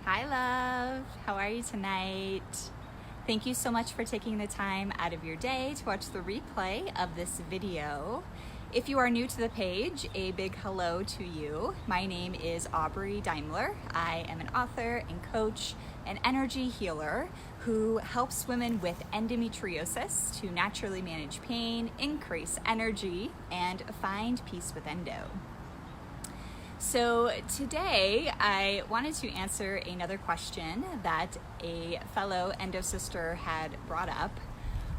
Hi, love. How are you tonight? Thank you so much for taking the time out of your day to watch the replay of this video. If you are new to the page, a big hello to you. My name is Aubrey Daimler. I am an author and coach and energy healer who helps women with endometriosis to naturally manage pain, increase energy, and find peace with endo. So today I wanted to answer another question that a fellow endo sister had brought up,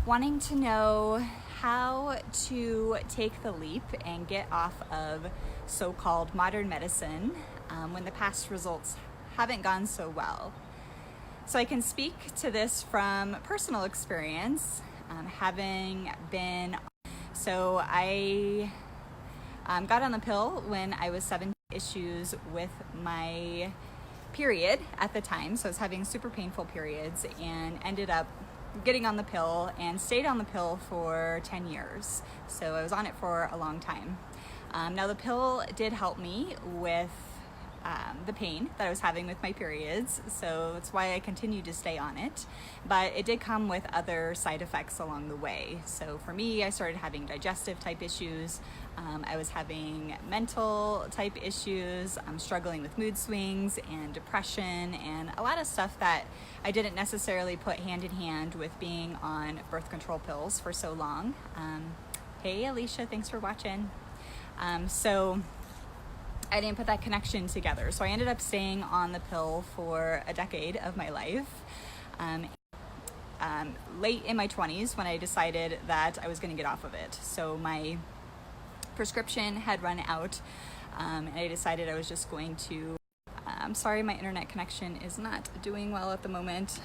wanting to know how to take the leap and get off of so-called modern medicine when the past results haven't gone so well. So I can speak to this from personal experience, having been, so I got on the pill when I was 17, issues with my period at the time. So I was having super painful periods and ended up getting on the pill and stayed on the pill for 10 years. So I was on it for a long time. Now the pill did help me with the pain that I was having with my periods, so that's why I continued to stay on it, but it did come with other side effects along the way. So for me, I started having digestive type issues, I was having mental type issues, I'm struggling with mood swings and depression and a lot of stuff that I didn't necessarily put hand in hand with being on birth control pills for so long. Hey Alicia, thanks for watching. So I didn't put that connection together. So I ended up staying on the pill for a decade of my life. Late in my 20s when I decided that I was going to get off of it. So my prescription had run out, and I decided I was just going to, I'm sorry, my internet connection is not doing well at the moment.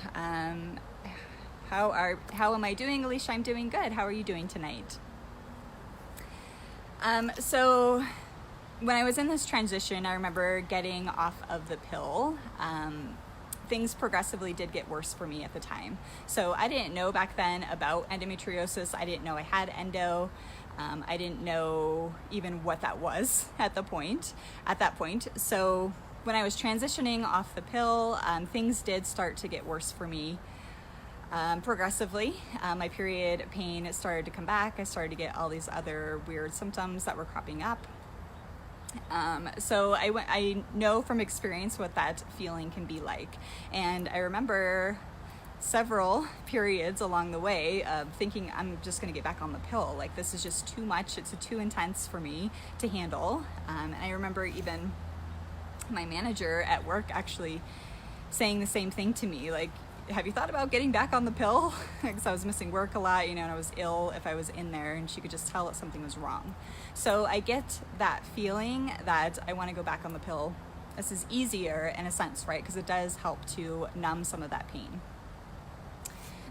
How am I doing, Alicia? I'm doing good. How are you doing tonight? So when I was in this transition, I remember getting off of the pill. Things progressively did get worse for me at the time. So I didn't know back then about endometriosis. I didn't know I had endo. I didn't know even what that was at that point. So when I was transitioning off the pill, things did start to get worse for me. Progressively, my period pain started to come back. I started to get all these other weird symptoms that were cropping up. So I know from experience what that feeling can be like. And I remember several periods along the way of thinking I'm just going to get back on the pill. Like, this is just too much. It's too intense for me to handle. And I remember even my manager at work actually saying the same thing to me. Like, have you thought about getting back on the pill? Because I was missing work a lot, and I was ill if I was in there, and she could just tell that something was wrong. So I get that feeling that I want to go back on the pill. This is easier in a sense, right? Because it does help to numb some of that pain.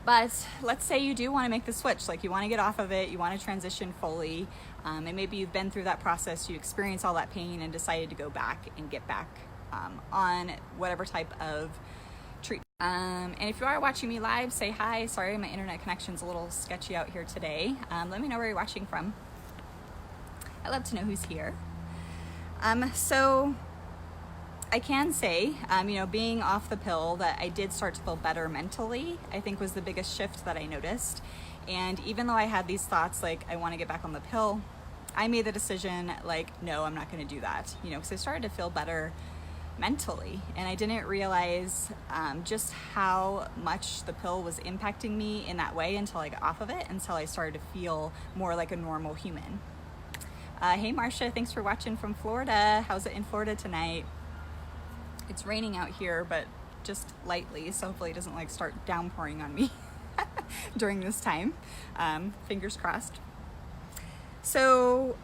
But let's say you do want to make the switch, like you want to get off of it, you want to transition fully, and maybe you've been through that process, you experience all that pain and decided to go back and get back on whatever type of treatment. And if you are watching me live, say hi. Sorry, my internet connection's a little sketchy out here today. Let me know where you're watching from. I'd love to know who's here. So I can say, being off the pill, that I did start to feel better mentally, I think was the biggest shift that I noticed. And even though I had these thoughts like, I want to get back on the pill, I made the decision like, no, I'm not going to do that, because I started to feel better mentally, and I didn't realize just how much the pill was impacting me in that way until I got off of it, until I started to feel more like a normal human. Hey Marcia, thanks for watching from Florida. How's it in Florida tonight? It's raining out here, but just lightly, so hopefully it doesn't like start downpouring on me during this time. Fingers crossed. So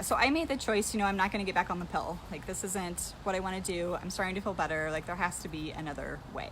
so I made the choice, I'm not going to get back on the pill. Like, this isn't what I want to do. I'm starting to feel better. Like, there has to be another way.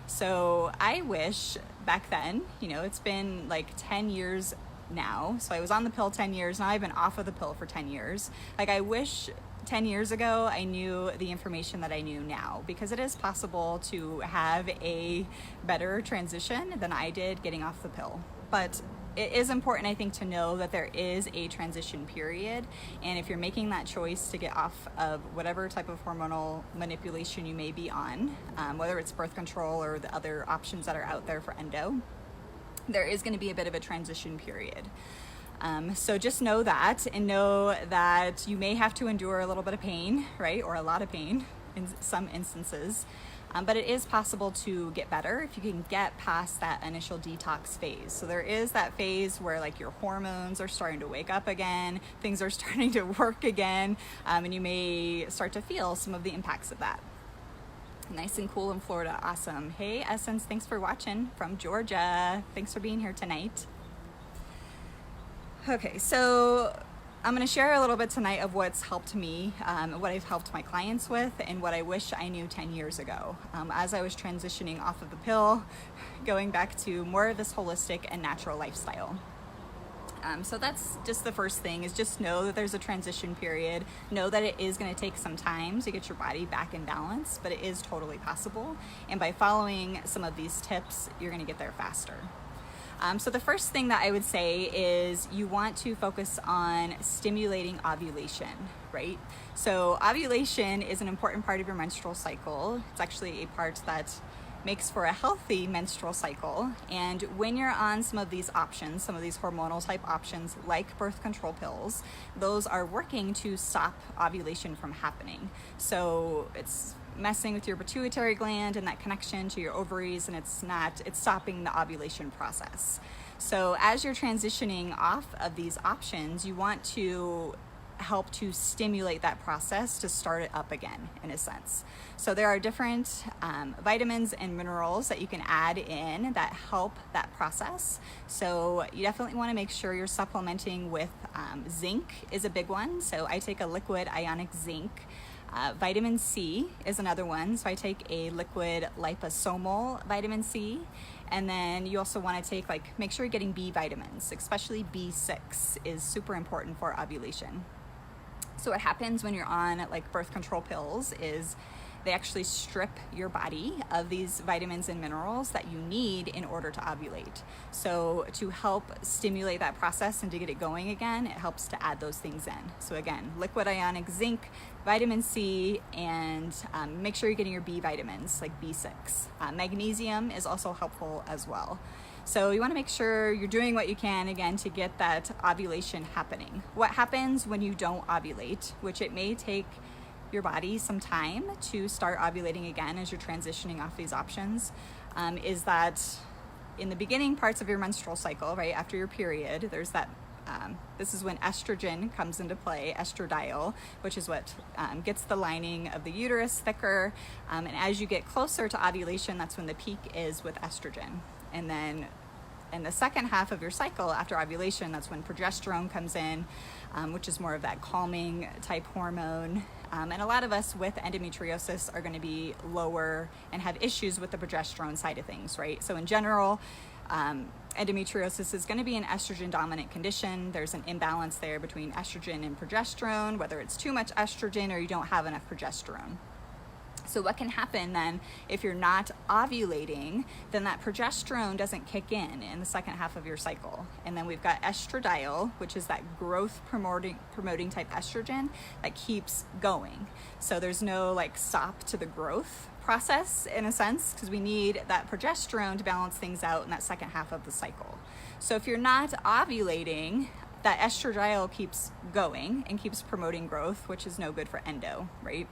So I wish back then, it's been like 10 years now. So I was on the pill 10 years. Now I've been off of the pill for 10 years. Like, I wish 10 years ago I knew the information that I knew now, because it is possible to have a better transition than I did getting off the pill. But it is important, I think, to know that there is a transition period. And if you're making that choice to get off of whatever type of hormonal manipulation you may be on, whether it's birth control or the other options that are out there for endo, there is going to be a bit of a transition period. So just know that, and know that you may have to endure a little bit of pain, right? Or a lot of pain in some instances. But it is possible to get better if you can get past that initial detox phase. So there is that phase where like your hormones are starting to wake up again, things are starting to work again, and you may start to feel some of the impacts of that. Nice and cool in Florida. Awesome. Hey, Essence, thanks for watching from Georgia. Thanks for being here tonight. Okay, so I'm going to share a little bit tonight of what's helped me, what I've helped my clients with, and what I wish I knew 10 years ago as I was transitioning off of the pill, going back to more of this holistic and natural lifestyle. So that's just the first thing, is just know that there's a transition period. Know that it is going to take some time to get your body back in balance, but it is totally possible. And by following some of these tips, you're going to get there faster. So the first thing that I would say is you want to focus on stimulating ovulation, right? So ovulation is an important part of your menstrual cycle. It's actually a part that makes for a healthy menstrual cycle. And when you're on some of these options, some of these hormonal type options like birth control pills, those are working to stop ovulation from happening. So it's messing with your pituitary gland and that connection to your ovaries, and it's stopping the ovulation process. So as you're transitioning off of these options, you want to help to stimulate that process to start it up again, in a sense. So there are different vitamins and minerals that you can add in that help that process. So you definitely want to make sure you're supplementing with zinc is a big one. So I take a liquid ionic zinc. Vitamin C is another one. So I take a liquid liposomal vitamin C. And then you also want to take, make sure you're getting B vitamins, especially B6 is super important for ovulation. So what happens when you're on birth control pills is they actually strip your body of these vitamins and minerals that you need in order to ovulate. So to help stimulate that process and to get it going again, it helps to add those things in. So again, liquid ionic zinc, vitamin C, and make sure you're getting your B vitamins like B6. Magnesium is also helpful as well. So you want to make sure you're doing what you can, again, to get that ovulation happening. What happens when you don't ovulate, which it may take your body some time to start ovulating again as you're transitioning off these options, is that in the beginning parts of your menstrual cycle, right after your period, there's that, this is when estrogen comes into play, estradiol, which is what gets the lining of the uterus thicker. And as you get closer to ovulation, that's when the peak is with estrogen. And then in the second half of your cycle after ovulation, that's when progesterone comes in, which is more of that calming type hormone. And a lot of us with endometriosis are going to be lower and have issues with the progesterone side of things, right? So in general, endometriosis is going to be an estrogen dominant condition. There's an imbalance there between estrogen and progesterone, whether it's too much estrogen or you don't have enough progesterone. So what can happen then if you're not ovulating, then that progesterone doesn't kick in the second half of your cycle. And then we've got estradiol, which is that growth promoting type estrogen that keeps going. So there's no stop to the growth process in a sense, because we need that progesterone to balance things out in that second half of the cycle. So if you're not ovulating, that estradiol keeps going and keeps promoting growth, which is no good for endo, right?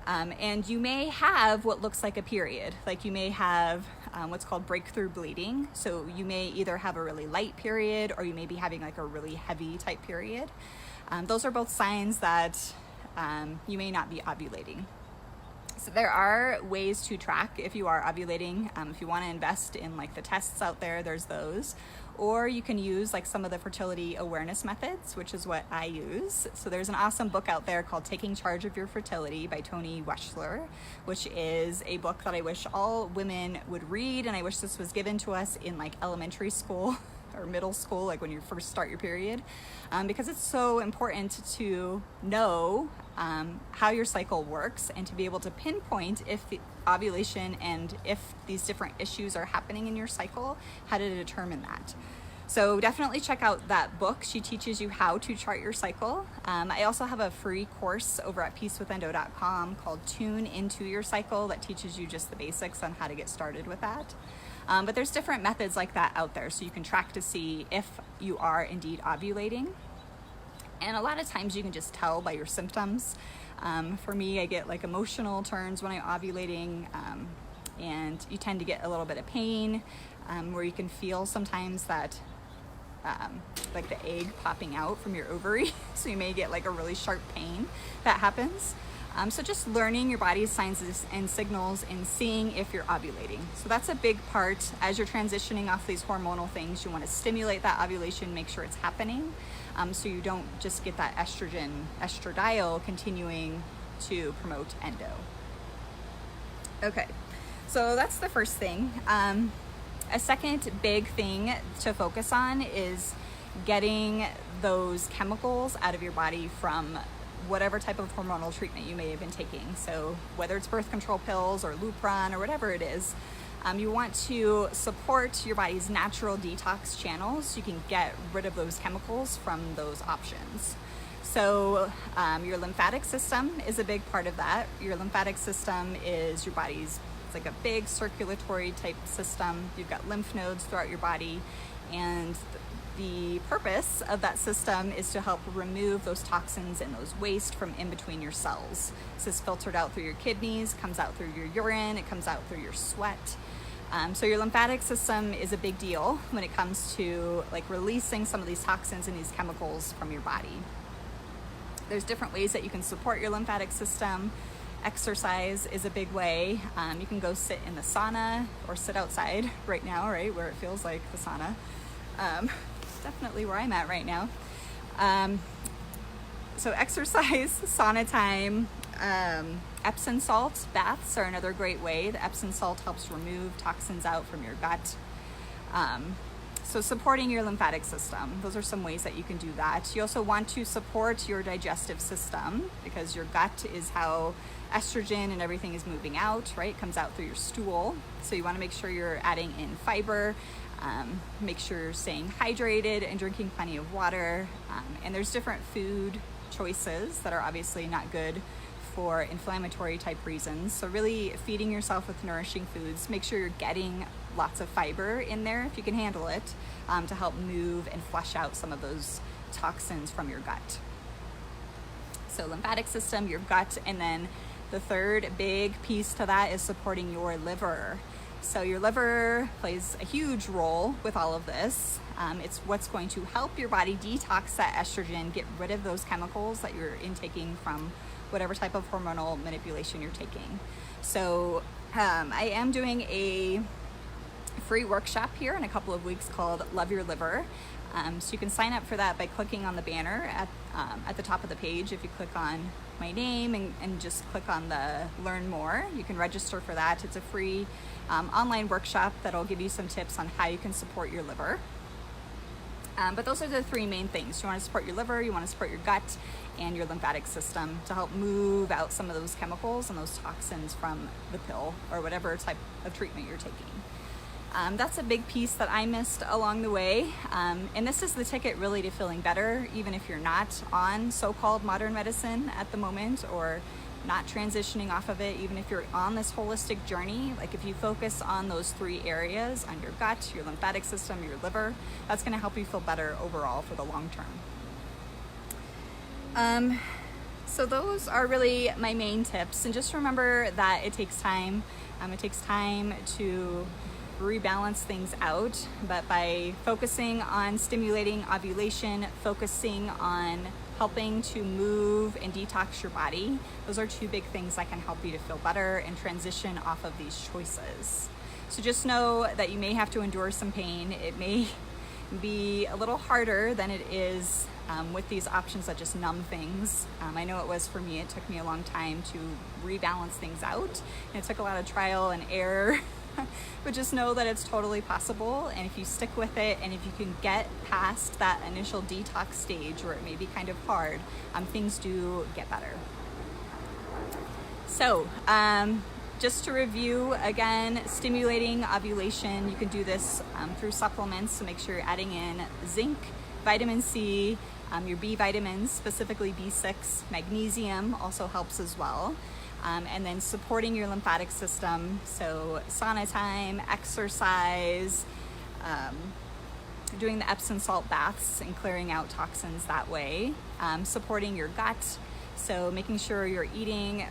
And you may have what looks like a period, you may have what's called breakthrough bleeding. So you may either have a really light period or you may be having a really heavy type period. Those are both signs that you may not be ovulating. So there are ways to track if you are ovulating. If you want to invest in the tests out there, there's those. Or you can use some of the fertility awareness methods, which is what I use. So there's an awesome book out there called Taking Charge of Your Fertility by Toni Weschler, which is a book that I wish all women would read. And I wish this was given to us in elementary school or middle school, when you first start your period, because it's so important to know how your cycle works and to be able to pinpoint if the ovulation and if these different issues are happening in your cycle, how to determine that. So definitely check out that book. She teaches you how to chart your cycle. I also have a free course over at peacewithendo.com called Tune Into Your Cycle that teaches you just the basics on how to get started with that. But there's different methods like that out there, so you can track to see if you are indeed ovulating. And a lot of times you can just tell by your symptoms. For me, I get like emotional turns when I'm ovulating, and you tend to get a little bit of pain, where you can feel sometimes that like the egg popping out from your ovary. So you may get like a really sharp pain that happens. So just learning your body's signs and signals and seeing if you're ovulating. So that's a big part. As you're transitioning off these hormonal things, you want to stimulate that ovulation, make sure it's happening, so you don't just get that estradiol continuing to promote endo. Okay, so that's the first thing. A second big thing to focus on is getting those chemicals out of your body from whatever type of hormonal treatment you may have been taking. So whether it's birth control pills or Lupron or whatever it is, you want to support your body's natural detox channels so you can get rid of those chemicals from those options. So your lymphatic system is a big part of that. Your lymphatic system is your body's, it's like a big circulatory type system. You've got lymph nodes throughout your body, and the purpose of that system is to help remove those toxins and those waste from in between your cells. This is filtered out through your kidneys, comes out through your urine, it comes out through your sweat. So your lymphatic system is a big deal when it comes to like releasing some of these toxins and these chemicals from your body. There's different ways that you can support your lymphatic system. Exercise is a big way. You can go sit in the sauna or sit outside right now, right, where it feels like the sauna. Definitely where I'm at right now. So exercise, sauna time, Epsom salt baths are another great way. The Epsom salt helps remove toxins out from your gut. So supporting your lymphatic system, those are some ways that you can do that. You also want to support your digestive system, because your gut is how estrogen and everything is moving out, right? It comes out through your stool. So you want to make sure you're adding in fiber, make sure you're staying hydrated and drinking plenty of water. And there's different food choices that are obviously not good for inflammatory type reasons. So really feeding yourself with nourishing foods. Make sure you're getting lots of fiber in there if you can handle it, to help move and flush out some of those toxins from your gut. So lymphatic system, your gut, and then the third big piece to that is supporting your liver. So your liver plays a huge role with all of this. It's what's going to help your body detox that estrogen, get rid of those chemicals that you're intaking from whatever type of hormonal manipulation you're taking. So I am doing a free workshop here in a couple of weeks called Love Your Liver. So you can sign up for that by clicking on the banner at the top of the page. If you click on my name and just click on the Learn More, you can register for that. It's a free online workshop that'll give you some tips on how you can support your liver. But those are the three main things. You want to support your liver, you want to support your gut, and your lymphatic system to help move out some of those chemicals and those toxins from the pill or whatever type of treatment you're taking. That's a big piece that I missed along the way. And this is the ticket really to feeling better, even if you're not on so-called modern medicine at the moment, or not transitioning off of it. Even if you're on this holistic journey, like if you focus on those three areas, on your gut, your lymphatic system, your liver, that's going to help you feel better overall for the long term. So those are really my main tips. And just remember that it takes time. It takes time to rebalance things out, but by focusing on stimulating ovulation, focusing on helping to move and detox your body, those are two big things that can help you to feel better and transition off of these choices. So just know that you may have to endure some pain. It may be a little harder than it is with these options that just numb things. I know it was for me. It took me a long time to rebalance things out, and it took a lot of trial and error. But just know that it's totally possible, and if you stick with it, and if you can get past that initial detox stage where it may be kind of hard, things do get better. So Just to review again, stimulating ovulation, you can do this through supplements, so make sure you're adding in zinc, vitamin C, your B vitamins, specifically B6, magnesium also helps as well. And then supporting your lymphatic system, so sauna time, exercise, doing the Epsom salt baths and clearing out toxins that way. Supporting your gut, so making sure you're eating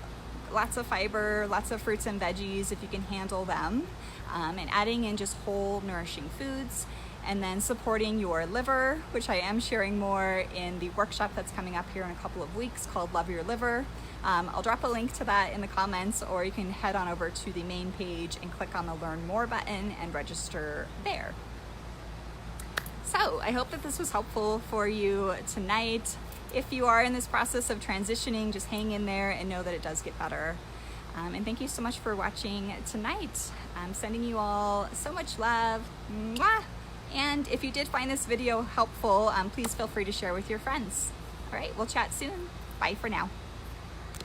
lots of fiber, lots of fruits and veggies if you can handle them, and adding in just whole nourishing foods. And then supporting your liver, which I am sharing more in the workshop that's coming up here in a couple of weeks called Love Your Liver. I'll drop a link to that in the comments, or you can head on over to the main page and click on the Learn More button and register there. So I hope that this was helpful for you tonight. If you are in this process of transitioning, just hang in there and know that it does get better. And thank you so much for watching tonight. I'm sending you all so much love. Mwah! And if you did find this video helpful, please feel free to share with your friends. All right, we'll chat soon. Bye for now.